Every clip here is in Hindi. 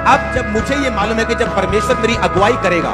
अब जब मुझे ये मालूम है कि जब परमेश्वर मेरी अगुवाई करेगा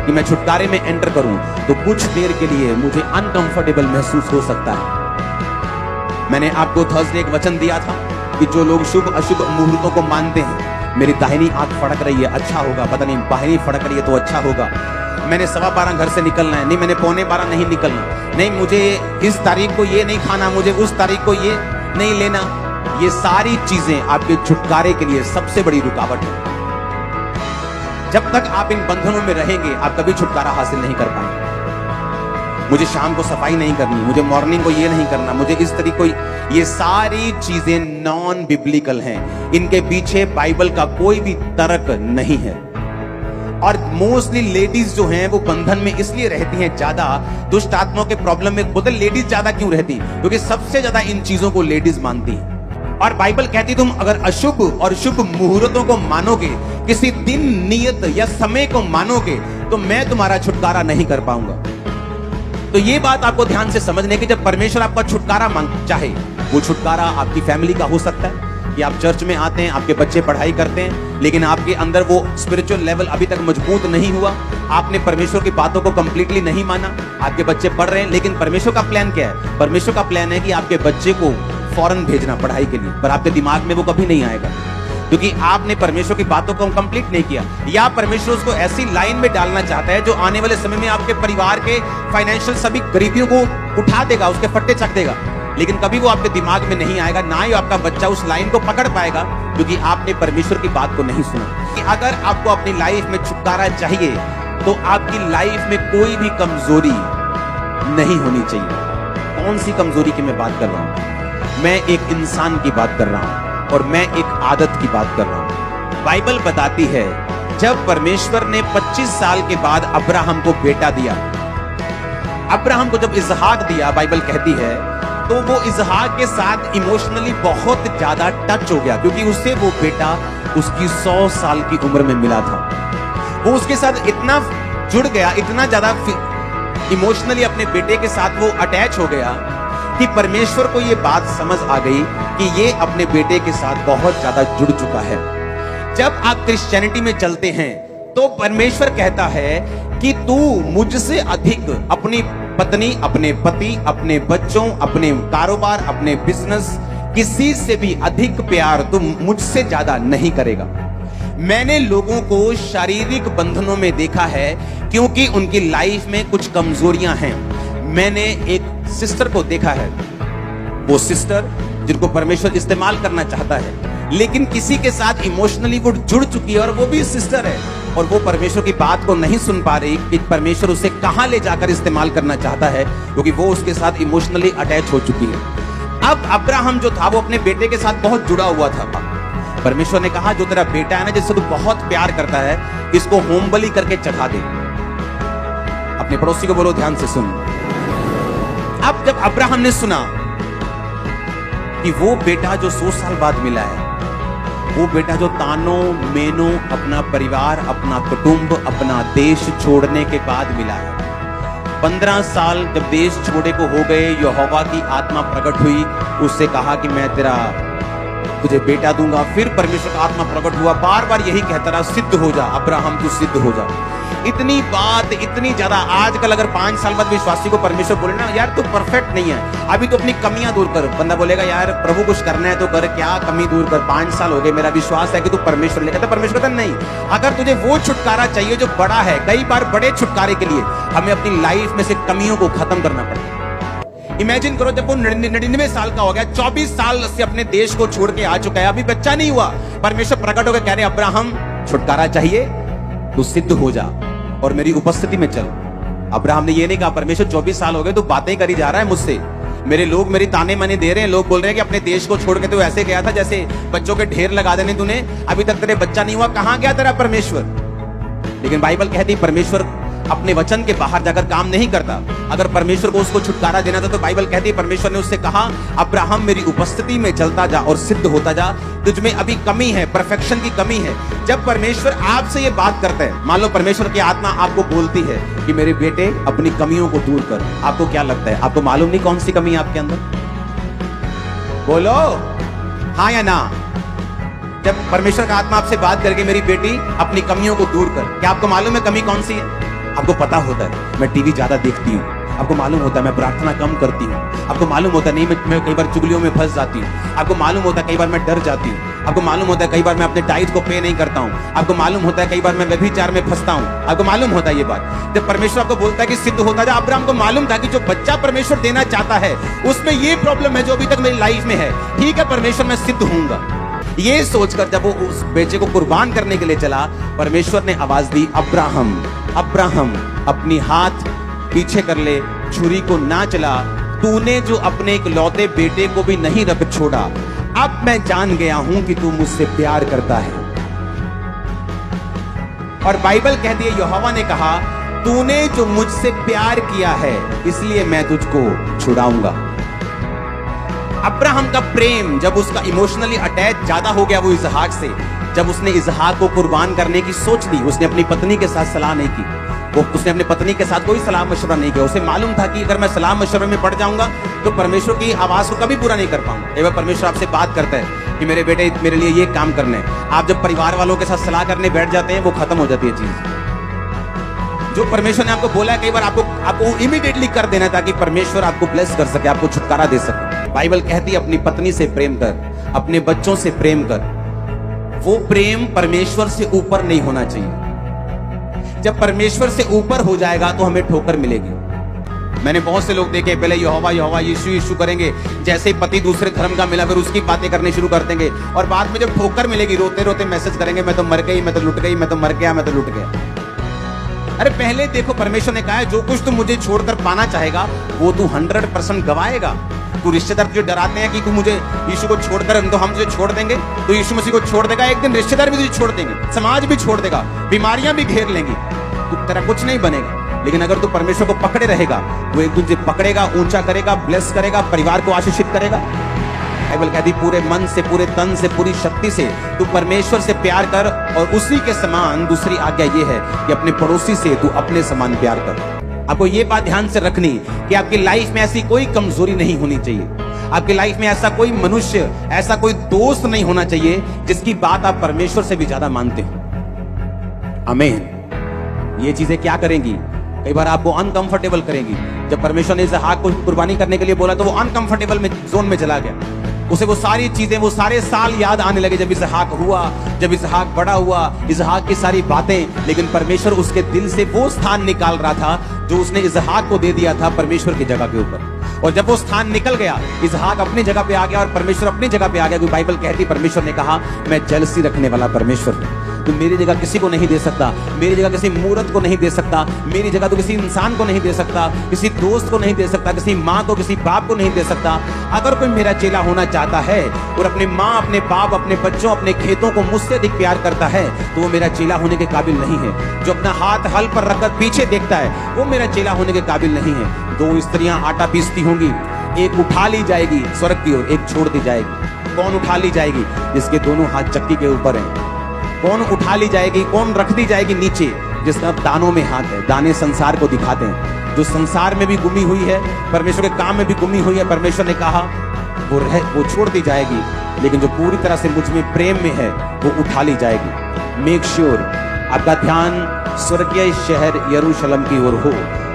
कि मैं छुटकारे में एंटर करूं, तो कुछ देर के लिए मुझे अनकंफर्टेबल महसूस हो सकता है। मैंने आपको थर्सडे एक वचन दिया था कि जो लोग शुभ अशुभ मुहूर्तों को मानते हैं, मेरी दाहिनी आंख फड़क रही है, अच्छा होगा, पता नहीं बाहिनी फड़क रही है तो अच्छा होगा, मैंने 12:15 घर से निकलना है, नहीं मैंने 11:45 नहीं निकलना, नहीं मुझे इस तारीख को ये नहीं खाना, मुझे उस तारीख को ये नहीं लेना, ये सारी चीजें आपके छुटकारे के लिए सबसे बड़ी रुकावट है। जब तक आप इन बंधनों में रहेंगे, आप कभी छुटकारा हासिल नहीं कर पाएंगे। मुझे शाम को सफाई नहीं करनी, मुझे मॉर्निंग को ये नहीं करना, मुझे इस तरीके को, ये सारी चीजें नॉन बिब्लिकल हैं। इनके पीछे बाइबल का कोई भी तर्क नहीं है। और मोस्टली लेडीज जो हैं वो बंधन में इसलिए रहती हैं ज्यादा, दुष्ट आत्माओं के प्रॉब्लम में बोलते लेडीज ज्यादा क्यों रहती, क्योंकि सबसे ज्यादा इन चीजों को लेडीज मानती हैं। और बाइबल कहती तुम अगर अशुभ और शुभ मुहूर्तों को मानोगे, किसी दिन नियत या समय को मानोगे, तो मैं तुम्हारा छुटकारा नहीं कर पाऊंगा। तो ये बात आपको ध्यान से समझने की, जब परमेश्वर आपका छुटकारा मांग चाहे, वो छुटकारा आपकी फैमिली का हो सकता है कि आप चर्च में आते हैं, आपके बच्चे पढ़ाई करते हैं, लेकिन आपके अंदर वो स्पिरिचुअल लेवल अभी तक मजबूत नहीं हुआ, आपने परमेश्वर की बातों को कंप्लीटली नहीं माना, आपके बच्चे पढ़ रहे हैं, लेकिन परमेश्वर का प्लान क्या है? परमेश्वर का प्लान है कि आपके बच्चे को फॉरेन भेजना पढ़ाई के लिए, पर आपके दिमाग में वो कभी नहीं आएगा, क्योंकि आपने परमेश्वर की बातों को कंप्लीट नहीं किया। या परमेश्वर उसको ऐसी लाइन में डालना चाहता है जो आने वाले समय में आपके परिवार के फाइनेंशियल सभी गरीबियों को उठा देगा, उसके फट्टे चक देगा, लेकिन कभी वो आपके दिमाग में नहीं आएगा, ना ही आपका बच्चा उस लाइन को पकड़ पाएगा, क्योंकि आपने परमेश्वर की बात को नहीं सुना। कि अगर आपको अपनी लाइफ में छुटकारा चाहिए, तो आपकी लाइफ में कोई भी कमजोरी नहीं होनी चाहिए। कौन सी कमजोरी की मैं बात कर रहा हूं? मैं एक इंसान की बात कर रहा हूं, और मैं एक आदत की बात कर रहा हूं। बाइबल बताती है जब परमेश्वर ने 25 साल के बाद अब्राहम को बेटा दिया, अब्राहम को जब इसहाक दिया, बाइबल कहती है तो वो इसहाक के साथ इमोशनली बहुत ज्यादा टच हो गया, क्योंकि उससे वो बेटा उसकी 100 साल की उम्र में मिला था। वो उसके साथ इतना जुड़ गया, इतना ज्यादा इमोशनली अपने बेटे के साथ वो अटैच हो गया कि परमेश्वर को ये बात समझ आ गई कि ये अपने बेटे के साथ बहुत ज्यादा जुड़ चुका है। जब आप क्रिश्चियनिटी में चलते हैं तो परमेश्वर कहता है कि तू मुझसे अधिक अपनी पत्नी, अपने पति, अपने बच्चों, अपने कारोबार, अपने बिजनेस, किसी से भी अधिक प्यार तू मुझसे ज्यादा नहीं करेगा। मैंने लोगों को शारीरिक बंधनों में देखा है क्योंकि उनकी लाइफ में कुछ कमजोरियां हैं। मैंने एक सिस्टर को देखा है, वो सिस्टर जिनको परमेश्वर इस्तेमाल करना चाहता है, लेकिन किसी के साथ इमोशनली वो जुड़ चुकी है, और वो भी सिस्टर है, और वो परमेश्वर की बात को नहीं सुन पा रही कि परमेश्वर उसे कहां ले जाकर इस्तेमाल करना चाहता है, क्योंकि वो उसके साथ इमोशनली अटैच हो चुकी है। अब अब्राहम जो था वो अपने बेटे के साथ बहुत जुड़ा हुआ था। परमेश्वर ने कहा जो तेरा बेटा है ना, जिससे तू बहुत प्यार करता है, इसको होम बलि करके चढ़ा दे। अपने पड़ोसी को बोलो ध्यान से सुन। अब जब अब्राहम ने सुना कि वो बेटा जो 100 साल बाद मिला है, वो बेटा जो तानों मेनों अपना परिवार, अपना कुटुंब, अपना देश छोड़ने के बाद मिला है, 15 साल जब देश छोड़े को हो गए, यहोवा की आत्मा प्रकट हुई, उससे कहा कि मैं तुझे बेटा दूंगा। फिर परमेश्वर का आत्मा प्रकट हुआ, बार बार यही कहता रहा, सिद्ध हो जा अब्राहम, तू सिद्ध हो जा। इतनी बात, इतनी ज्यादा। आजकल अगर 5 साल बाद विश्वासी को परमेश्वर बोले ना, यार तू परफेक्ट नहीं है, अभी तो अपनी कमियां दूर कर, बंदा बोलेगा यार प्रभु कुछ करना है तो कर, क्या कमी दूर कर, 5 साल हो गए, मेरा विश्वास है कि तू परमेश्वर ले। कहता परमेश्वर कहता नहीं, अगर तुझे वो छुटकारा चाहिए जो बड़ा है, कई बार बड़े छुटकारे के लिए हमें अपनी लाइफ में से कमियों को खत्म करना पड़ता है। इमेजिन करो जब वो 99 साल का हो गया, 24 साल से अपने देश को छोड़ के आ चुका है, अभी बच्चा नहीं हुआ, परमेश्वर प्रकट होकर कह रहे अब्राहम छुटकारा चाहिए, तू सिद्ध हो जा और मेरी उपस्थिति में चल। अब्राहम ने ये नहीं कहा परमेश्वर 24 साल हो गए तू बातें करी जा रहा है मुझसे, मेरे लोग मेरी ताने माने दे रहे हैं, लोग बोल रहे हैं कि अपने देश को छोड़ के तू ऐसे गया था जैसे बच्चों के ढेर लगा देने तूने, अभी तक तेरे बच्चा नहीं हुआ, कहां गया तेरा परमेश्वर? लेकिन बाइबल कहती परमेश्वर अपने वचन के बाहर जाकर काम नहीं करता। अगर परमेश्वर को उसको छुटकारा देना था तो बाइबल कहती है परमेश्वर ने उससे कहा अब्राहम मेरी उपस्थिति में चलता जा और सिद्ध होता जा, तुझमें अभी कमी है, परफेक्शन की कमी है। जब परमेश्वर आपसे ये बात करता है, मान लो परमेश्वर की आत्मा आपको बोलती है कि मेरे बेटे अपनी कमियों को दूर कर, आपको क्या लगता है? आपको मालूम नहीं कौन सी कमी है आपके अंदर? बोलो हाँ या ना। जब परमेश्वर का आत्मा आपसे बात करके मेरी बेटी अपनी कमियों को दूर कर, क्या आपको मालूम है कमी कौन सी है? आपको पता होता है मैं टीवी ज्यादा देखती हूँ, आपको मालूम होता है मैं प्रार्थना कम करती हूँ, आपको मालूम होता है नहीं मैं कई बार चुगलियों में फंस जाती हूँ, आपको मालूम होता है कई बार मैं डर जाती हूँ, आपको मालूम होता है कई बार मैं अपने टाइट को पे नहीं करता हूँ, आपको मालूम होता है कई बार मैं व्यभिचार में फंसता हूँ, आपको मालूम होता है ये बात। जब परमेश्वर आपको बोलता है कि सिद्ध होता है, अब्राहम को मालूम था कि जो बच्चा परमेश्वर देना चाहता है उसमें ये प्रॉब्लम है जो अभी तक मेरी लाइफ में है, ठीक है परमेश्वर मैं सिद्ध होऊंगा। ये सोचकर जब वो उस बेटे को कुर्बान करने के लिए चला, परमेश्वर ने आवाज दी, अब्राहम अब्राहम अपनी हाथ पीछे कर ले, छुरी को ना चला, तूने जो अपने एक लौते बेटे को भी नहीं रख छोड़ा, अब मैं जान गया हूं कि तू मुझसे प्यार करता है। और बाइबल कहती है यहोवा ने कहा, तूने जो मुझसे प्यार किया है इसलिए मैं तुझको छुड़ाऊंगा। अब्राहम का प्रेम जब उसका इमोशनली अटैच ज्यादा हो गया वो इसहाक से, जब उसने इसहाक को कुर्बान करने की सोच ली, उसने अपनी पत्नी के साथ सलाह नहीं की, उसने अपनी पत्नी के साथ कोई सलाह मशवरा नहीं किया। उसे मालूम था कि अगर मैं सलाह मशवरे में पड़ जाऊंगा तो परमेश्वर की आवाज को कभी पूरा नहीं कर पाऊंगा। एक बार परमेश्वर आपसे बात करता है कि मेरे बेटे मेरे लिए ये काम करने हैं, आप जब परिवार वालों के साथ सलाह करने बैठ जाते हैं वो खत्म हो जाती है चीज। जो परमेश्वर ने आपको बोला है कई बार आपको इमीडिएटली कर देना है ताकि परमेश्वर आपको ब्लेस कर सके, आपको छुटकारा दे सके। बाइबल कहती है अपनी पत्नी से प्रेम कर, अपने बच्चों से प्रेम कर। वो प्रेम परमेश्वर से ऊपर नहीं होना चाहिए। जब परमेश्वर से ऊपर हो जाएगा तो हमें ठोकर मिलेगी। मैंने बहुत से लोग देखे, पहले यहोवा यहोवा यीशु यीशु करेंगे, जैसे ही पति दूसरे धर्म का मिला फिर उसकी बातें करने शुरू कर देंगे, और बाद में जब ठोकर मिलेगी रोते रोते मैसेज करेंगे, मैं तो मर गई, मैं तो लुट गई, मैं तो मर गया, मैं तो लुट गया। अरे पहले देखो परमेश्वर ने कहा है जो कुछ तू मुझे छोड़कर पाना चाहेगा वो तू 100% गवाएगा। तू रिश्तेदार तुझे डराते हैं कि तू मुझे यीशु को छोड़कर तो हम तुझे छोड़ देंगे, तो यीशु मसीह को छोड़ देगा, एक दिन रिश्तेदार भी तुझे छोड़ देंगे, समाज भी छोड़ देगा, बीमारियां भी घेर लेंगी, तू तेरा कुछ नहीं बनेगा। लेकिन अगर तू परमेश्वर को पकड़े रहेगा वो एक तुझे पकड़ेगा, ऊंचा करेगा, ब्लेस करेगा, परिवार को आशीषित करेगा। बाइबल कहती पूरे मन से, पूरे तन से, पूरी शक्ति से तू परमेश्वर से प्यार कर, और उसी के समान दूसरी आज्ञा ये है कि अपने पड़ोसी से तू अपने समान प्यार कर। आपको ये बात ध्यान से रखनी कि आपकी लाइफ में ऐसी कोई कमजोरी नहीं होनी चाहिए, आपकी लाइफ में ऐसा कोई मनुष्य, ऐसा कोई दोस्त नहीं होना चाहिए जिसकी बात आप परमेश्वर से भी ज्यादा मानते हो। आमीन। ये चीजें क्या करेंगी? कई बार आपको अनकंफर्टेबल करेंगी। जब परमेश्वर ने इसहाक को कुर्बानी करने के लिए बोला तो वो अनकंफर्टेबल में जोन में चला गया। उसे वो सारी चीजें, वो सारे साल याद आने लगे जब इसहाक हुआ, जब इसहाक बड़ा हुआ, इसहाक की सारी बातें। लेकिन परमेश्वर उसके दिल से वो स्थान निकाल रहा था जो उसने इसहाक को दे दिया था परमेश्वर की जगह के ऊपर। और जब वो स्थान निकल गया, इसहाक अपनी जगह पे आ गया और परमेश्वर अपनी जगह पे आ गया। क्योंकि बाइबल कहती परमेश्वर ने कहा मैं जेलसी रखने वाला परमेश्वर हूं, तो मेरी जगह किसी को नहीं दे सकता, मेरी जगह किसी मूर्त को नहीं दे सकता, मेरी जगह तो किसी इंसान को नहीं दे सकता, किसी दोस्त को नहीं दे सकता, किसी माँ को, किसी बाप को नहीं दे सकता। अगर कोई मेरा चेला होना चाहता है और अपने माँ, अपने बाप, अपने बच्चों, अपने खेतों को मुझसे अधिक प्यार करता है तो वो मेरा चेला होने के काबिल नहीं है। जो अपना हाथ हल पर रखकर पीछे देखता है वो मेरा चेला होने के काबिल नहीं है। दो स्त्रियां आटा पीसती होंगी, एक उठा ली जाएगी स्वर्ग की ओर, एक छोड़ दी जाएगी। कौन उठा ली जाएगी? जिसके दोनों हाथ चक्की के ऊपर हैं। कौन उठा ली जाएगी, कौन रख दी जाएगी नीचे? जिसका दानों में हाथ है। दाने संसार को दिखाते हैं। जो संसार में भी गुमी हुई है, परमेश्वर के काम में भी गुमी हुई है, परमेश्वर ने कहा वो छोड़ दी जाएगी। लेकिन जो पूरी तरह से मुझ में प्रेम में है वो उठा ली जाएगी। मेक श्योर आपका ध्यान स्वर्गीय शहर यरूशलेम की ओर हो,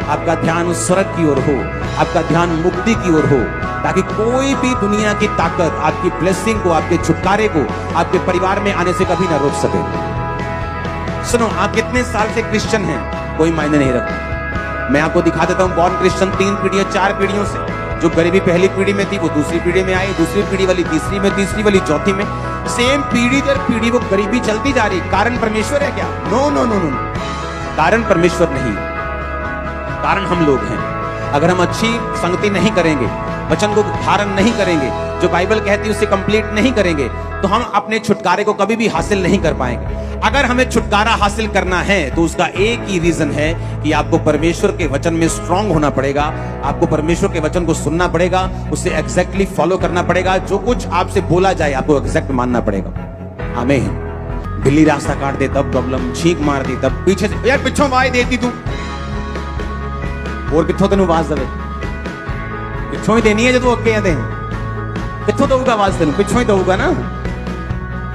आपका ध्यान स्वर्ग की ओर हो, आपका ध्यान मुक्ति की ओर हो, ताकि कोई भी दुनिया की ताकत आपकी ब्लेसिंग को, आपके छुटकारे को, आपके परिवार में आने से कभी ना रोक सके। सुनो, आप कितने साल से क्रिश्चियन हैं कोई मायने नहीं रखता। मैं आपको दिखा देता हूं बॉर्न क्रिश्चियन 3 पीढ़ियों 4 पीढ़ियों से। जो गरीबी पहली पीढ़ी में थी वो दूसरी पीढ़ी में आई, दूसरी पीढ़ी वाली तीसरी में, तीसरी वाली चौथी में। सेम पीढ़ी दर पीढ़ी वो गरीबी चलती जा रही। कारण परमेश्वर है क्या? नो नो नो नो, कारण परमेश्वर नहीं, कारण हम लोग हैं। अगर हम अच्छी संगति नहीं करेंगे, वचन को धारण नहीं करेंगे, जो बाइबल कहती है उसे कंप्लीट नहीं करेंगे, तो हम अपने छुटकारे को कभी भी हासिल नहीं कर पाएंगे। अगर हमें छुटकारा हासिल करना है तो उसका एक ही रीजन है कि आपको परमेश्वर के वचन में स्ट्रांग होना पड़ेगा, आपको परमेश्वर के वचन को सुनना पड़ेगा, उसे एग्जैक्टली फॉलो करना पड़ेगा। जो कुछ आपसे बोला जाए आपको एग्जैक्ट मानना पड़ेगा। आमीन। बिल्ली रास्ता काट दे तब प्रॉब्लम, छींक मार दी तब पीछे से यार पिछों आवाज देती तू और किथों तेन आवाज दे, पिछों ही देनी है जो तू अगे दे, किथों दूगा आवाज तेन? पिछों ही दूगा ना।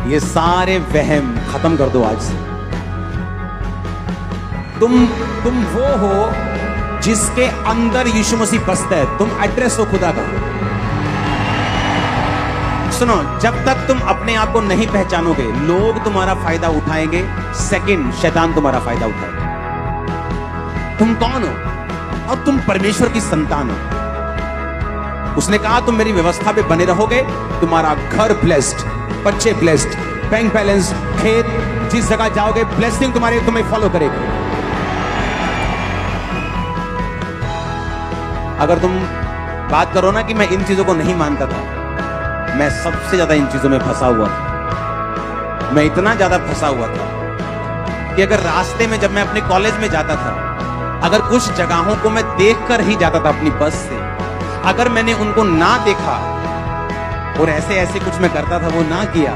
ये सारे वहम खत्म कर दो आज से। तुम वो हो जिसके अंदर यीशु मसीह बसता है। तुम एड्रेस हो खुदा का। सुनो, जब तक तुम अपने आप को नहीं पहचानोगे, लोग तुम्हारा फायदा उठाएंगे। सेकंड, शैतान तुम्हारा फायदा उठाएगा। तुम कौन हो? और तुम परमेश्वर की संतान हो। उसने कहा तुम मेरी व्यवस्था पे बने रहोगे, तुम्हारा घर ब्लेस्ड, बच्चे ब्लेस्ड, बैंक बैलेंस, खेत, जिस जगह जाओगे ब्लेसिंग तुम्हें फॉलो करेगी। अगर तुम बात करो ना कि मैं इन चीजों को नहीं मानता था, मैं सबसे ज्यादा इन चीजों में फंसा हुआ था। मैं इतना ज्यादा फंसा हुआ था कि अगर रास्ते में जब मैं अपने कॉलेज में जाता था, अगर कुछ जगहों को मैं देखकर ही जाता था अपनी बस से, अगर मैंने उनको ना देखा और ऐसे ऐसे कुछ मैं करता था, वो ना किया,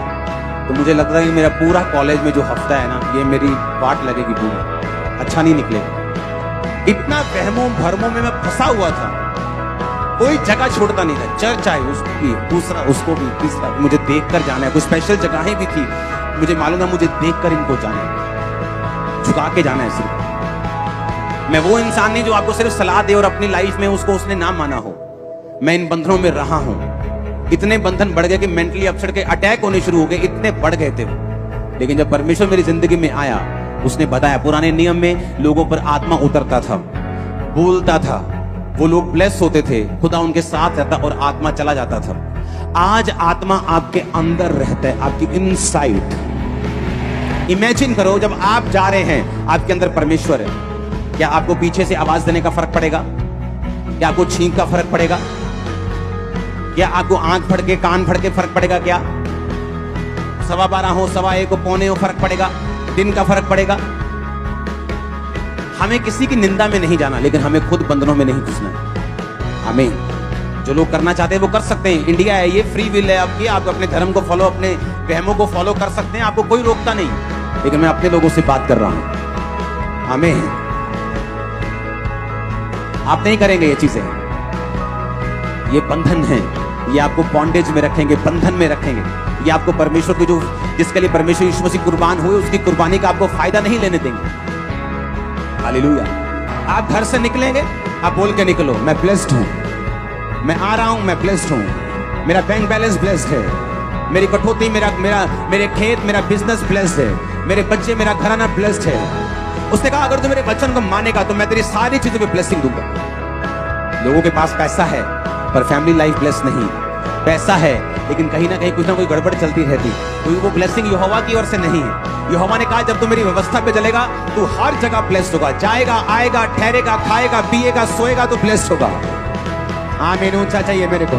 तो मुझे लगता है कि मेरा पूरा कॉलेज में जो हफ्ता है ना, ये मेरी वाट लगेगी, पूरी अच्छा नहीं निकलेगा। इतना वहमों भरमों में मैं फंसा हुआ था, कोई जगह छोड़ता नहीं था। चर्च आए उसको भी, दूसरा उसको भी, तीसरा, मुझे देखकर जाना है। कुछ स्पेशल जगहें भी थी, मुझे मालूम है मुझे देखकर इनको जाना है, झुका के जाना है। सिर्फ मैं वो इंसान नहीं जो आपको सिर्फ सलाह दे और अपनी लाइफ में उसको उसने ना माना हो। मैं इन बंधनों में रहा हूं, इतने बंधन बढ़ गए कि मेंटली अपसेट के अटैक होने शुरू हो गए, इतने बढ़ गए थे वो। लेकिन जब परमेश्वर मेरी जिंदगी में आया, उसने बताया, पुराने नियम में लोगों पर आत्मा उतरता था, बोलता था, वो लोग ब्लेस होते थे, खुदा उनके साथ रहता और आत्मा चला जाता था। आज आत्मा आपके अंदर रहता है, आपकी इनसाइड। इमेजिन करो, जब आप जा रहे हैं, आपके अंदर परमेश्वर है, क्या आपको पीछे से आवाज देने का फर्क पड़ेगा? क्या आपको छींक का फर्क पड़ेगा? क्या आपको आंख फड़ के, कान फड़ के फर्क पड़ेगा? क्या 12:15 हो, 1:15 हो, 1:45 हो, फर्क पड़ेगा? दिन का फर्क पड़ेगा? हमें किसी की निंदा में नहीं जाना, लेकिन हमें खुद बंधनों में नहीं घुसना है। हमें जो लोग करना चाहते हैं वो कर सकते हैं। इंडिया है, ये फ्री विल है आपकी। आप अपने धर्म को फॉलो, अपने वहमों को फॉलो कर सकते हैं, आपको कोई रोकता नहीं। लेकिन मैं अपने लोगों से बात कर रहा हूं। हमें, आप नहीं करेंगे ये चीजें। ये बंधन है, ये आपको बॉन्डेज में रखेंगे, बंधन में रखेंगे। ये आपको परमेश्वर की, जो जिसके लिए परमेश्वर यीशु मसीह कुर्बान हुए, उसकी कुर्बानी का आपको फायदा नहीं लेने देंगे। हालेलुया। आप घर से निकलेंगे, आप बोल के निकलो, मैं ब्लेस्ड हूं, मैं आ रहा हूं, मैं ब्लेस्ड हूं, मेरा बैंक बैलेंस ब्लेस्ड है, मेरी कठौती, मेरे खेत, मेरा बिजनेस ब्लेस्ड है, मेरे बच्चे, मेरा घराना ब्लेस्ड है। उसने कहा अगर तू मेरे वचन को मानेगा तो मैं तेरी सारी चीजों पे ब्लेसिंग दूंगा। लोगों के पास पैसा है पर फैमिली लाइफ ब्लेस नहीं। पैसा है लेकिन कहीं ना कहीं कुछ ना कोई गड़बड़ चलती रहती, क्योंकि वो ब्लेसिंग यहोवा की ओर से नहीं है। यहोवा ने कहा जब तू मेरी व्यवस्था पे चलेगा, तू हर जगह ब्लेस्ड होगा, जाएगा, आएगा, ठहरेगा, खाएगा, पिएगा, सोएगा, तो ब्लेस्ड होगा। आमीन। ऊंचा चाहिए मेरे को।